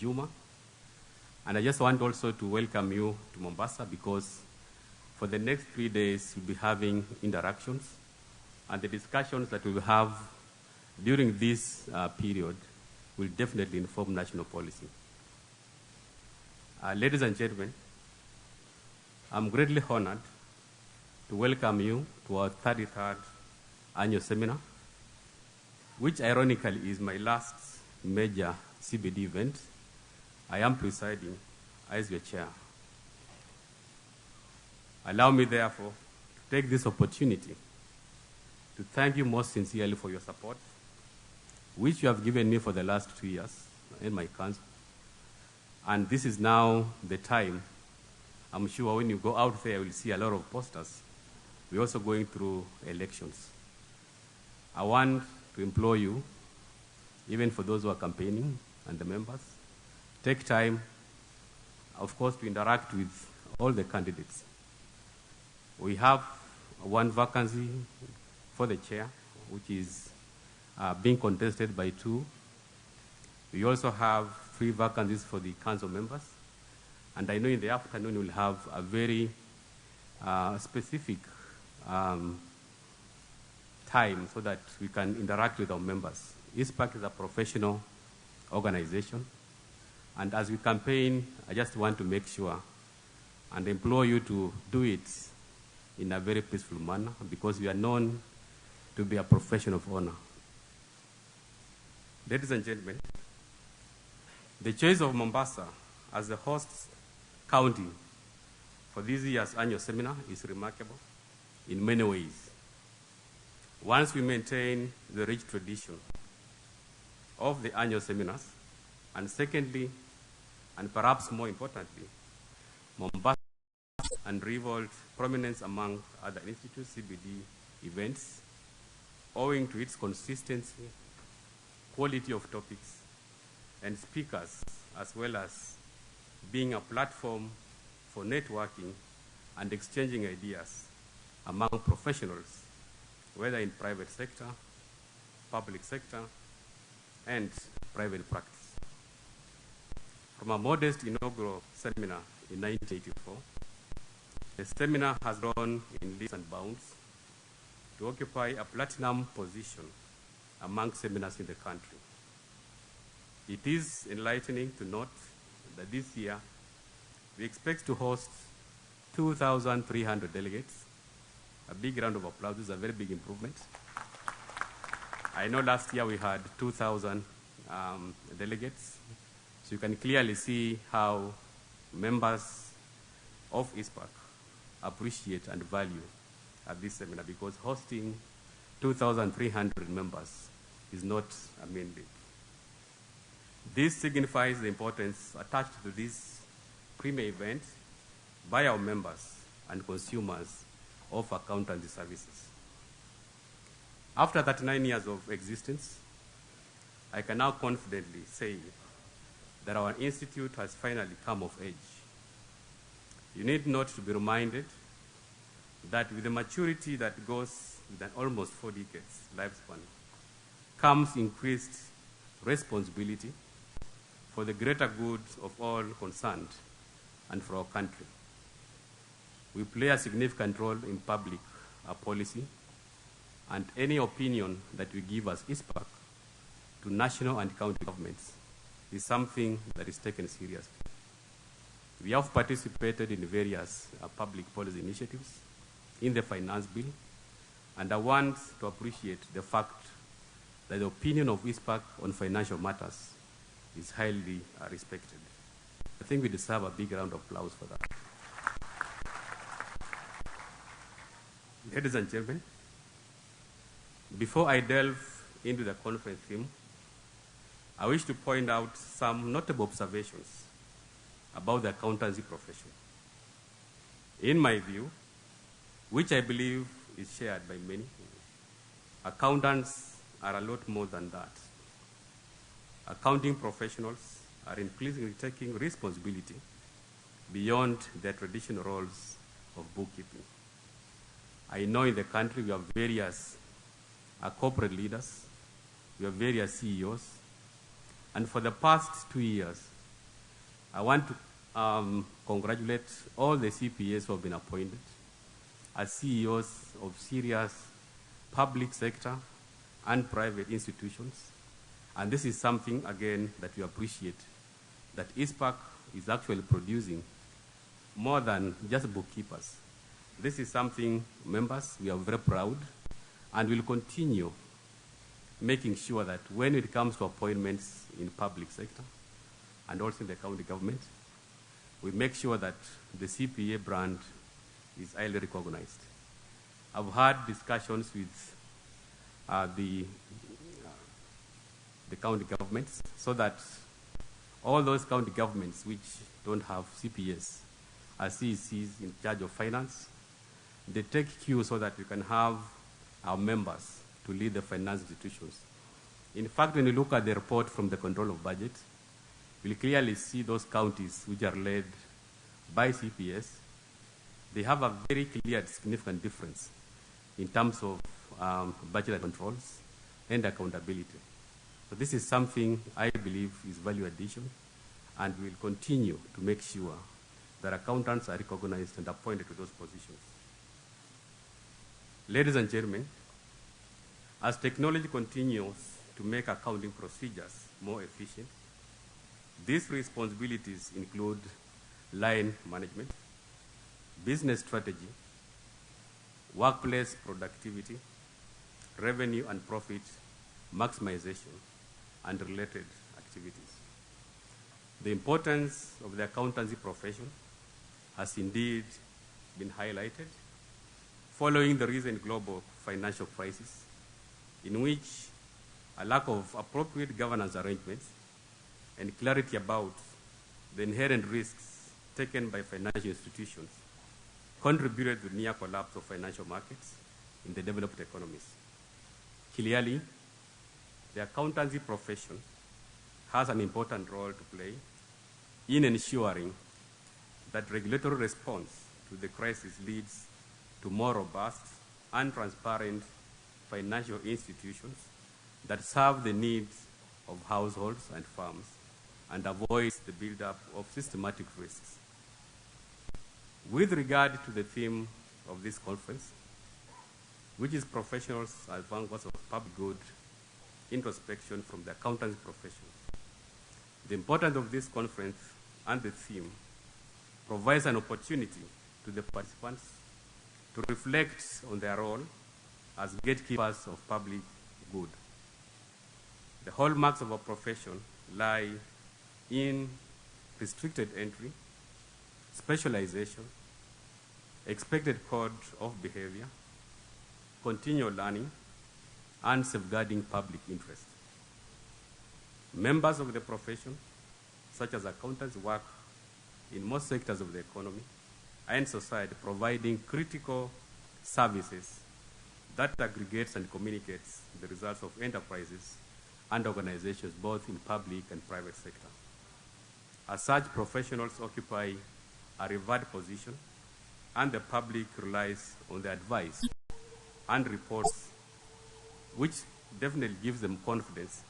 Juma. And I just want also to welcome you to Mombasa, because for the next 3 days we'll be having interactions, and the discussions that we will have during this period will definitely inform national policy. Ladies and gentlemen, I'm greatly honored to welcome you to our 33rd annual seminar, which ironically is my last major CBD event. I am presiding as your chair. Allow me, therefore, to take this opportunity to thank you most sincerely for your support, which you have given me for the last 2 years in my council. And this is now the time. I'm sure when you go out there, you will see a lot of posters. We're also going through elections. I want to implore you, even for those who are campaigning and the members, take time, of course, to interact with all the candidates. We have one vacancy for the chair, which is being contested by 2. We also have 3 vacancies for the council members. And I know in the afternoon we'll have a very specific time so that we can interact with our members. ICPAK is a professional organization. And as we campaign, I just want to make sure and implore you to do it in a very peaceful manner, because we are known to be a profession of honor. Ladies and gentlemen, the choice of Mombasa as the host county for this year's annual seminar is remarkable in many ways. Once we maintain the rich tradition of the annual seminars, and secondly, and perhaps more importantly, Mombasa and revolved prominence among other institutes, CBD events, owing to its consistency, quality of topics, and speakers, as well as being a platform for networking and exchanging ideas among professionals, whether in private sector, public sector, and private practice. From a modest inaugural seminar in 1984, the seminar has grown in leaps and bounds to occupy a platinum position among seminars in the country. It is enlightening to note that this year we expect to host 2,300 delegates. A big round of applause. This is a very big improvement. I know last year we had 2,000 delegates. So you can clearly see how members of ICPAK appreciate and value at this seminar, because hosting 2,300 members is not a mean feat. This signifies the importance attached to this premier event by our members and consumers of accountancy services. After 39 years of existence, I can now confidently say that our institute has finally come of age. You need not to be reminded that with the maturity that goes with an almost 4 decades lifespan comes increased responsibility for the greater good of all concerned and for our country. We play a significant role in public policy, and any opinion that we give as ICPAK to national and county governments is something that is taken seriously. We have participated in various public policy initiatives in the finance bill, and I want to appreciate the fact that the opinion of ICPAK on financial matters is highly respected. I think we deserve a big round of applause for that. Ladies and gentlemen, before I delve into the conference theme, I wish to point out some notable observations about the accountancy profession. In my view, which I believe is shared by many, accountants are a lot more than that. Accounting professionals are increasingly taking responsibility beyond their traditional roles of bookkeeping. I know in the country we have various corporate leaders, we have various CEOs, and for the past 2 years, I want to congratulate all the CPAs who have been appointed as CEOs of serious public sector and private institutions. And this is something, again, that we appreciate, that ICPAK is actually producing more than just bookkeepers. This is something, members, we are very proud, and will continue making sure that when it comes to appointments in public sector and also in the county government, we make sure that the CPA brand is highly recognized. I've had discussions with the county governments so that all those county governments which don't have CPAs as CECs in charge of finance, they take cue so that we can have our members to lead the finance institutions. In fact, when you look at the report from the Control of Budget, you'll clearly see those counties which are led by CPAs. They have a very clear, significant difference in terms of budget controls and accountability. So this is something I believe is value addition, and we will continue to make sure that accountants are recognized and appointed to those positions. Ladies and gentlemen, as technology continues to make accounting procedures more efficient, these responsibilities include line management, business strategy, workplace productivity, revenue and profit maximization, and related activities. The importance of the accountancy profession has indeed been highlighted following the recent global financial crisis, in which a lack of appropriate governance arrangements and clarity about the inherent risks taken by financial institutions contributed to the near collapse of financial markets in the developed economies. Clearly, the accountancy profession has an important role to play in ensuring that regulatory response to the crisis leads to more robust and transparent financial institutions that serve the needs of households and firms and avoids the buildup of systematic risks. With regard to the theme of this conference, which is professionals as vanguards of public good, introspection from the accountancy profession, the importance of this conference and the theme provides an opportunity to the participants to reflect on their role as gatekeepers of public good. The hallmarks of our profession lie in restricted entry, specialization, expected code of behavior, continual learning, and safeguarding public interest. Members of the profession, such as accountants, work in most sectors of the economy and society, providing critical services that aggregates and communicates the results of enterprises and organizations both in public and private sector. As such, professionals occupy a revered position, and the public relies on their advice and reports, which definitely gives them confidence